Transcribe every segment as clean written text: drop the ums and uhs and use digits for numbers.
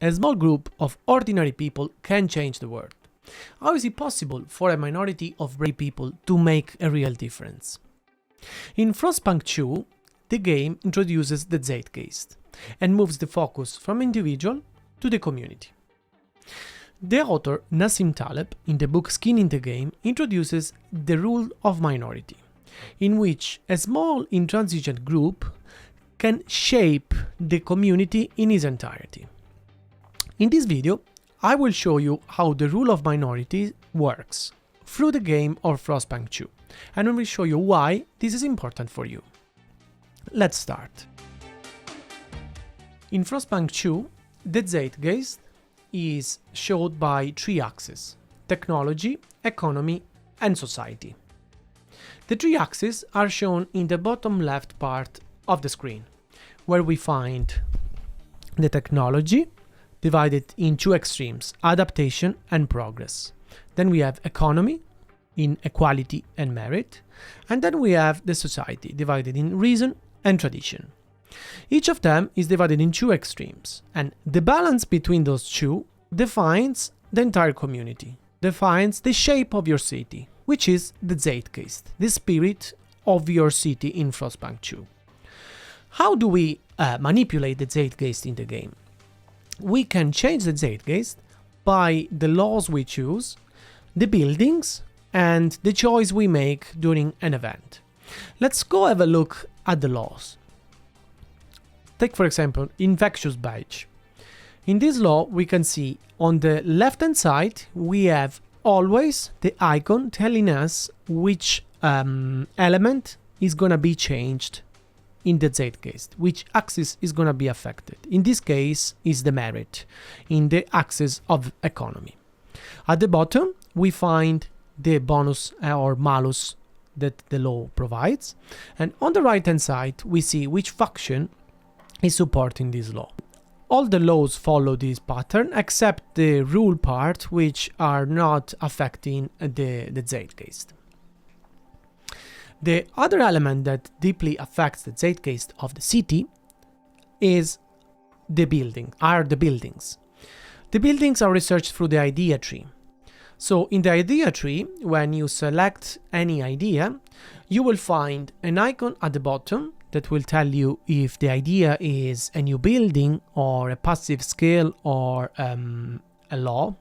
a small group of ordinary people can change the world? How is it possible for a minority of brave people to make a real difference? In Frostpunk 2, the game introduces the Zeitgeist and moves the focus from individual to the community. The author Nassim Taleb, in the book Skin in the Game, introduces the rule of minority, in which a small intransigent group can shape the community in its entirety. In this video, I will show you how the rule of minority works through the game of Frostpunk 2, and I will show you why this is important for you. Let's start. In Frostpunk 2, the Zeitgeist is showed by three axes: technology, economy, and society. The three axes are shown in the bottom left part of the screen, where we find the technology divided in two extremes: adaptation and progress. Then we have economy in equality and merit, and then we have the society divided in reason and tradition. Each of them is divided in two extremes, and the balance between those two defines the entire community, defines the shape of your city, which is the Zeitgeist, the spirit of your city in Frostpunk 2. How do we manipulate the Zeitgeist in the game? We can change the Zeitgeist by the laws we choose, the buildings, and the choice we make during an event. Let's go have a look at the laws. Take, for example, infectious badge. In this law, we can see on the left-hand side, we have always the icon telling us which element is going to be changed in the Zeitgeist, which axis is going to be affected. In this case, is the merit in the axis of economy. At the bottom, we find the bonus or malus that the law provides. And on the right-hand side, we see which faction is supporting this law. All the laws follow this pattern except the rule part, which are not affecting the Zeitgeist. The other element that deeply affects the Zeitgeist of the city is the buildings. The buildings are researched through the idea tree. So in the idea tree, when you select any idea, you will find an icon at the bottom that will tell you if the idea is a new building or a passive skill or a law.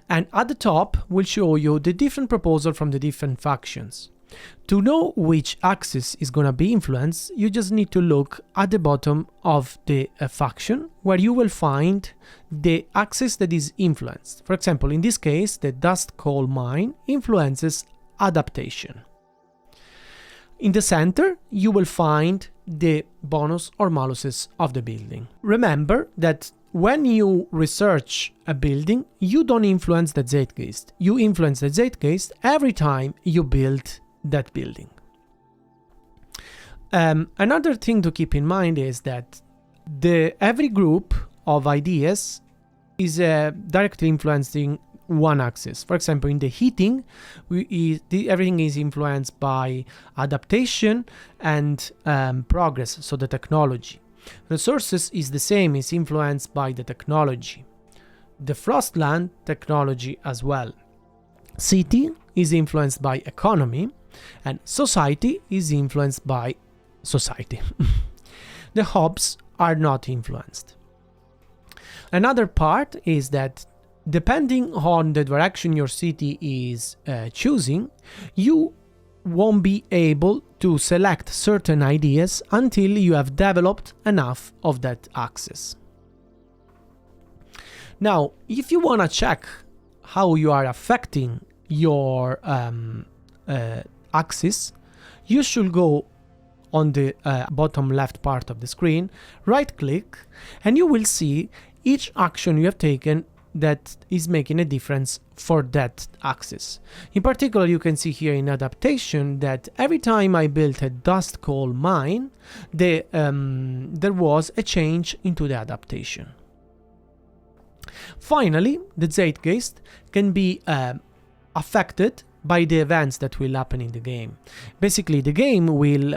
And at the top will show you the different proposals from the different factions. To know which axis is going to be influenced, you just need to look at the bottom of the faction, where you will find the axis that is influenced. For example, in this case, the dust coal mine influences adaptation. In the center, you will find the bonus or maluses of the building. Remember that when you research a building, you don't influence the Zeitgeist. You influence the Zeitgeist every time you build that building. Another thing to keep in mind is that every group of ideas is directly influencing one axis. For example, in the heating, everything is influenced by adaptation and progress, so the technology. Resources is the same, is influenced by the technology. The Frostland technology as well. City is influenced by economy, and society is influenced by society. The hubs are not influenced. Another part is that depending on the direction your city is choosing, you won't be able to select certain ideas until you have developed enough of that axis. Now, if you want to check how you are affecting your axis, you should go on the bottom left part of the screen, right click, and you will see each action you have taken that is making a difference for that axis. In particular, you can see here in adaptation that every time I built a dust coal mine, there was a change into the adaptation. Finally, the Zeitgeist can be affected by the events that will happen in the game. Basically, the game will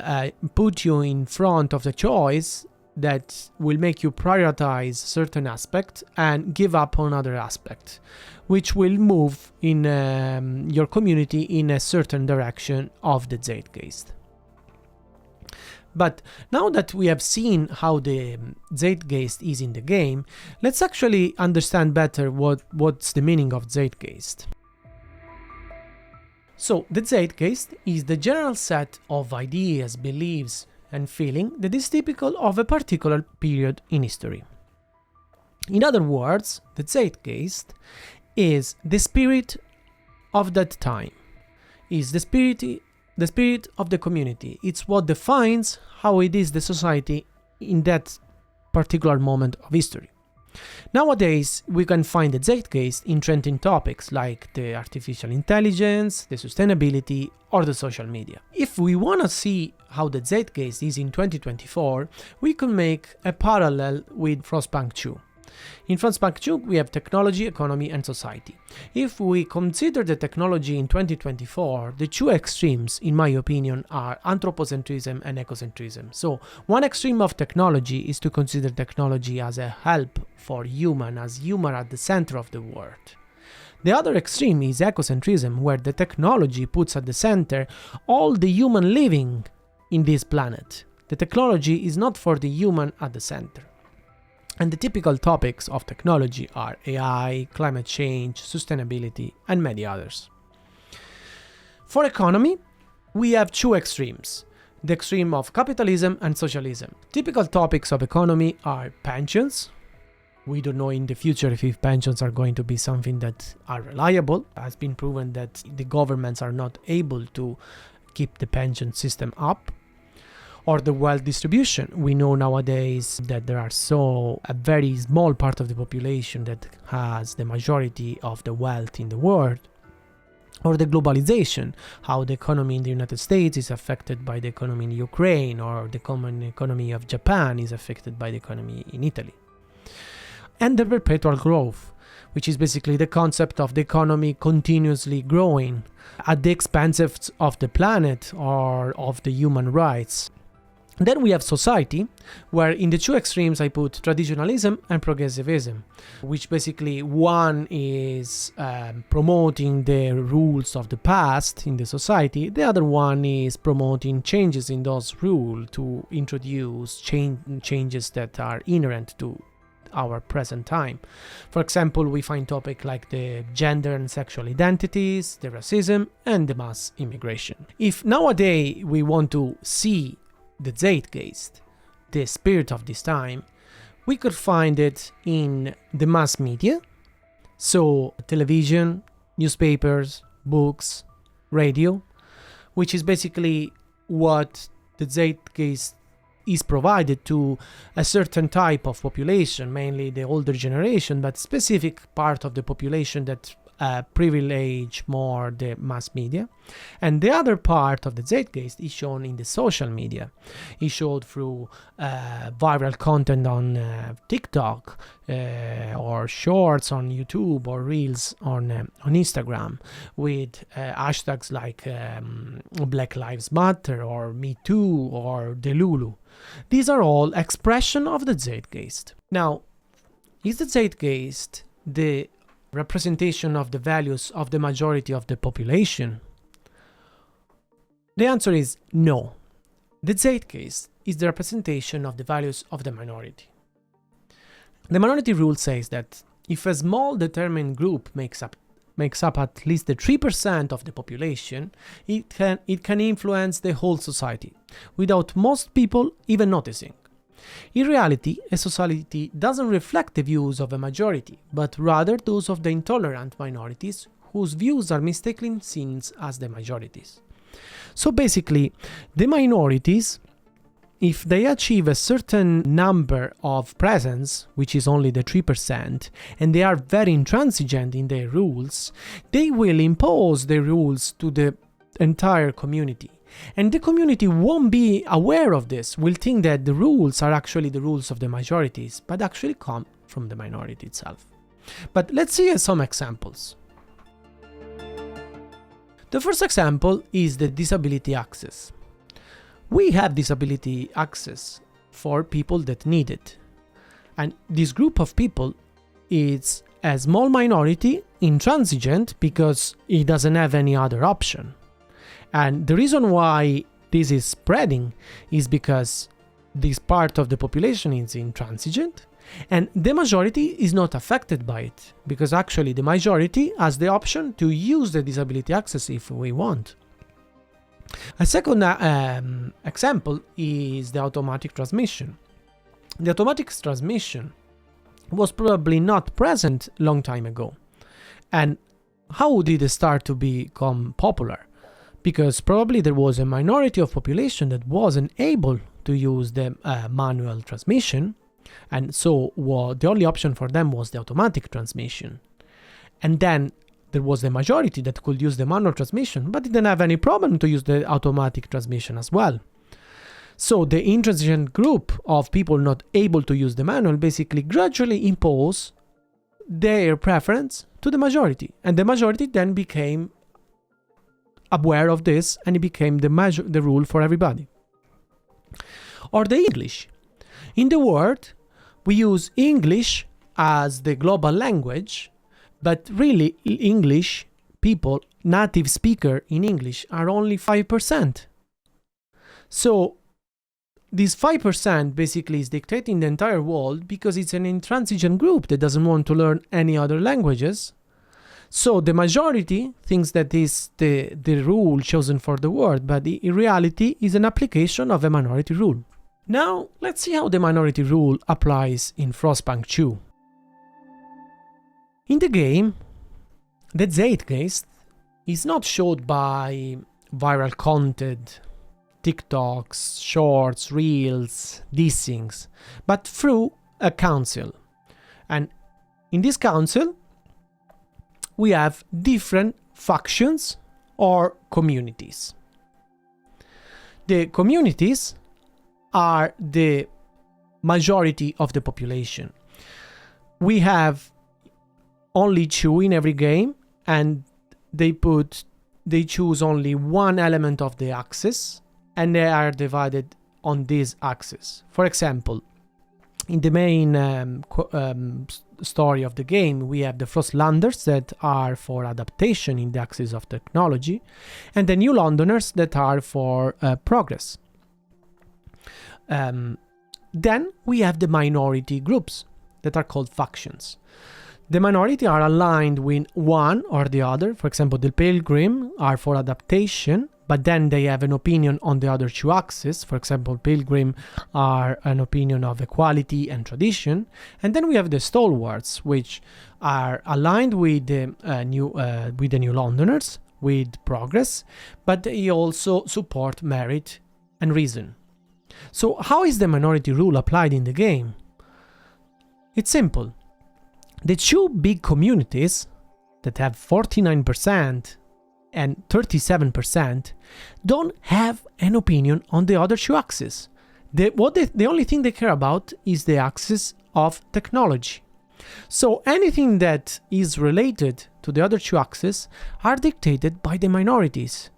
put you in front of the choice that will make you prioritize certain aspect and give up on other aspect, which will move in your community in a certain direction of the Zeitgeist. But now that we have seen how the Zeitgeist is in the game, let's actually understand better what's the meaning of Zeitgeist. So, the Zeitgeist is the general set of ideas, beliefs, and feeling that is typical of a particular period in history. In other words, the Zeitgeist is the spirit of that time, is the spirit of the community. It's what defines how it is the society in that particular moment of history. Nowadays, we can find the Zeitgeist in trending topics like the artificial intelligence, the sustainability, or the social media. If we want to see how the Zeitgeist is in 2024, we can make a parallel with Frostpunk 2. In Frostpunk 2, we have technology, economy, and society. If we consider the technology in 2024, the two extremes, in my opinion, are anthropocentrism and ecocentrism. So, one extreme of technology is to consider technology as a help for human, as human at the center of the world. The other extreme is ecocentrism, where the technology puts at the center all the human living in this planet. The technology is not for the human at the center. And the typical topics of technology are AI, climate change, sustainability, and many others. For economy, we have two extremes, the extreme of capitalism and socialism. Typical topics of economy are pensions. We don't know in the future if pensions are going to be something that are reliable. It has been proven that the governments are not able to keep the pension system up. Or the wealth distribution. We know nowadays that there are a very small part of the population that has the majority of the wealth in the world. Or the globalization, how the economy in the United States is affected by the economy in Ukraine, or the common economy of Japan is affected by the economy in Italy. And the perpetual growth, which is basically the concept of the economy continuously growing at the expense of the planet or of the human rights. Then we have society, where in the two extremes I put traditionalism and progressivism, which basically one is promoting the rules of the past in the society, the other one is promoting changes in those rules to introduce changes that are inherent to our present time. For example, we find topics like the gender and sexual identities, the racism, and the mass immigration. If nowadays we want to see the Zeitgeist, the spirit of this time, we could find it in the mass media, so television, newspapers, books, radio, which is basically what the Zeitgeist is provided to a certain type of population, mainly the older generation, but specific part of the population that privilege more the mass media. And the other part of the Zeitgeist is shown in the social media. It's showed through viral content on TikTok, or shorts on YouTube, or reels on Instagram, with hashtags like Black Lives Matter, or Me Too, or Delulu. These are all expression of the Zeitgeist. Now, is the Zeitgeist the representation of the values of the majority of the population? The answer is no. The Zeitgeist is the representation of the values of the minority. The minority rule says that if a small determined group makes up at least the 3% of the population, it can influence the whole society, without most people even noticing. In reality, a society doesn't reflect the views of a majority, but rather those of the intolerant minorities whose views are mistakenly seen as the majorities. So basically, the minorities, if they achieve a certain number of presence, which is only the 3%, and they are very intransigent in their rules, they will impose their rules to the entire community. And the community won't be aware of this, will think that the rules are actually the rules of the majorities, but actually come from the minority itself. But let's see some examples. The first example is the disability access. We have disability access for people that need it. And this group of people is a small minority, intransigent, because it doesn't have any other option. And the reason why this is spreading is because this part of the population is intransigent, and the majority is not affected by it, because actually the majority has the option to use the disability access if we want. A second example is the automatic transmission. The automatic transmission was probably not present long time ago. And how did it start to become popular? Because probably there was a minority of population that wasn't able to use the manual transmission, and so the only option for them was the automatic transmission. And then there was the majority that could use the manual transmission, but didn't have any problem to use the automatic transmission as well. So the intransigent group of people not able to use the manual basically gradually impose their preference to the majority, and the majority then became aware of this, and it became the rule for everybody. Or the English. In the world, we use English as the global language, but really English people, native speaker in English, are only 5%. So this 5% basically is dictating the entire world because it's an intransigent group that doesn't want to learn any other languages. So the majority thinks that is the rule chosen for the world, but in reality is an application of a minority rule. Now let's see how the minority rule applies in Frostpunk 2. In the game, the Zeitgeist is not showed by viral content, TikToks, shorts, reels, these things, but through a council. And in this council, we have different factions or communities. The communities are the majority of the population. We have only 2 in every game, and they choose only one element of the axis, and they are divided on this axis. For example, in the main story of the game, we have the Frostlanders that are for adaptation in the axis of technology, and the New Londoners that are for progress. Then we have the minority groups that are called factions. The minority are aligned with one or the other. For example, the Pilgrim are for adaptation, but then they have an opinion on the other 2 axes. For example, Pilgrim are an opinion of equality and tradition. And then we have the Stalwarts, which are aligned with the New Londoners, with progress, but they also support merit and reason. So how is the minority rule applied in the game? It's simple. The 2 big communities that have 49% and 37% don't have an opinion on the other 2 axes. The only thing they care about is the axis of technology. So anything that is related to the other 2 axes are dictated by the minorities,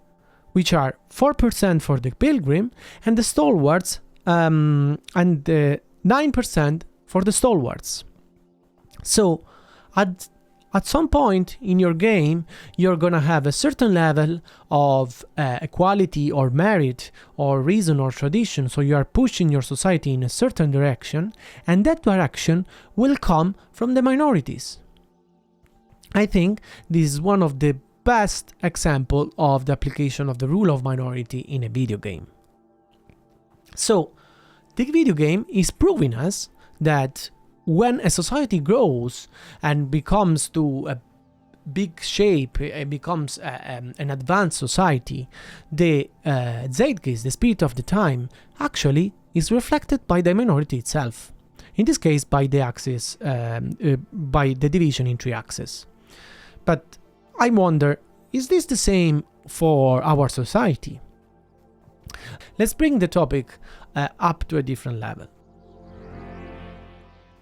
which are 4% for the Pilgrim and the Stalwarts, and 9% for the Stalwarts. So at some point in your game, you're gonna have a certain level of equality or merit or reason or tradition. So you are pushing your society in a certain direction, and that direction will come from the minorities. I think this is one of the best example of the application of the rule of minority in a video game. So the video game is proving us that when a society grows and becomes to a big shape, it becomes an advanced society, the Zeitgeist, the spirit of the time, actually is reflected by the minority itself. In this case, by the axis, by the division in 3 axes. But I wonder, is this the same for our society? Let's bring the topic up to a different level.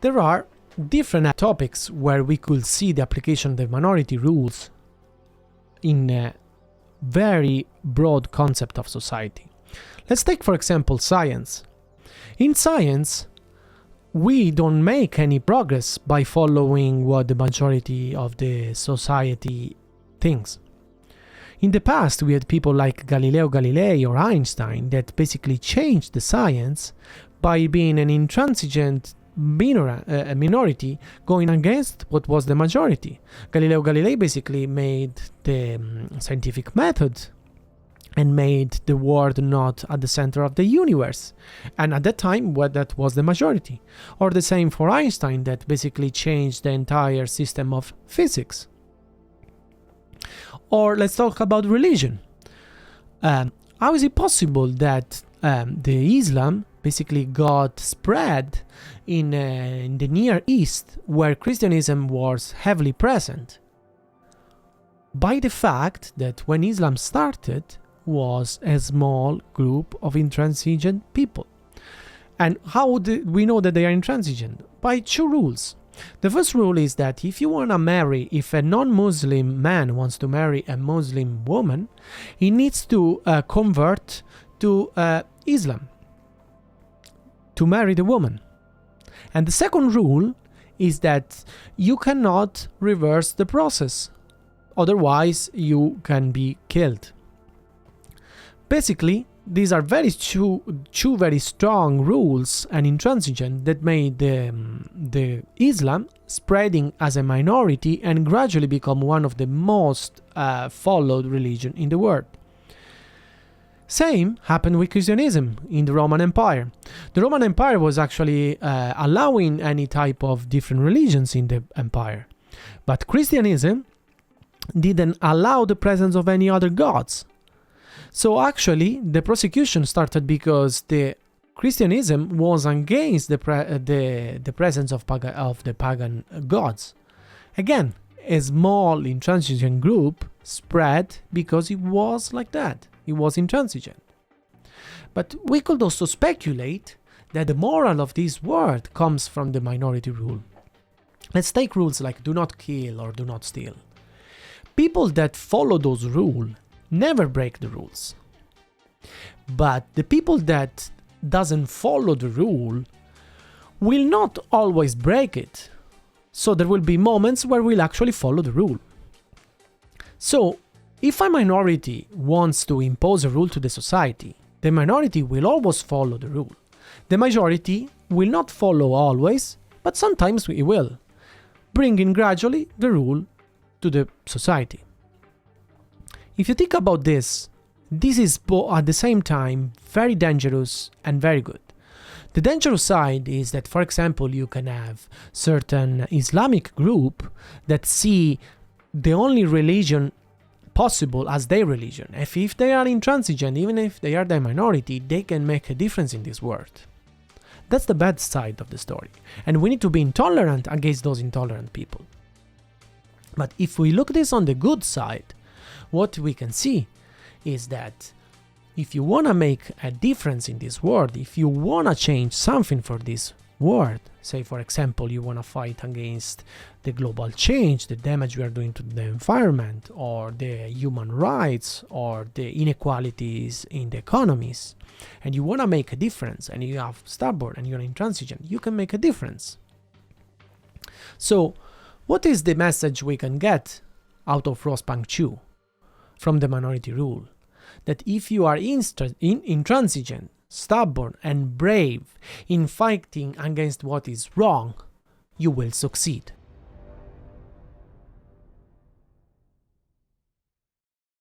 There are different topics where we could see the application of the minority rules in a very broad concept of society. Let's take, for example, science. In science, we don't make any progress by following what the majority of the society thinks. In the past, we had people like Galileo Galilei or Einstein that basically changed the science by being an intransigent minority going against what was the majority. Galileo Galilei basically made the scientific method and made the world not at the center of the universe. And at that time, that was the majority. Or the same for Einstein, that basically changed the entire system of physics. Or let's talk about religion. How is it possible that the Islam basically got spread in the Near East, where Christianism was heavily present? By the fact that when Islam started, was a small group of intransigent people. And how do we know that they are intransigent? By two rules. The first rule is that if a non-Muslim man wants to marry a Muslim woman, he needs to convert to Islam to marry the woman. And the second rule is that you cannot reverse the process. Otherwise, you can be killed. Basically, these are two very strong rules and intransigent that made the Islam spreading as a minority and gradually become one of the most followed religion in the world. Same happened with Christianism in the Roman Empire. The Roman Empire was actually allowing any type of different religions in the empire. But Christianism didn't allow the presence of any other gods. So actually, the persecution started because the Christianism was against the presence of the pagan gods. Again, a small intransigent group spread because it was like that. It was intransigent. But we could also speculate that the moral of this word comes from the minority rule. Let's take rules like do not kill or do not steal. People that follow those rules never break the rules. But the people that doesn't follow the rule will not always break it. So there will be moments where we'll actually follow the rule. So if a minority wants to impose a rule to the society, the minority will always follow the rule. The majority will not follow always, but sometimes it will, bringing gradually the rule to the society. If you think about this is at the same time very dangerous and very good. The dangerous side is that, for example, you can have certain Islamic group that see the only religion possible as their religion. If they are intransigent, even if they are the minority, they can make a difference in this world. That's the bad side of the story. And we need to be intolerant against those intolerant people. But if we look this on the good side, what we can see is that if you want to make a difference in this world, if you want to change something for this world, say for example you want to fight against the global change, the damage we are doing to the environment, or the human rights, or the inequalities in the economies, and you want to make a difference, and you are stubborn and you're intransigent, you can make a difference. So what is the message we can get out of Frostpunk 2 from the minority rule? That if you are intransigent, stubborn and brave in fighting against what is wrong, you will succeed.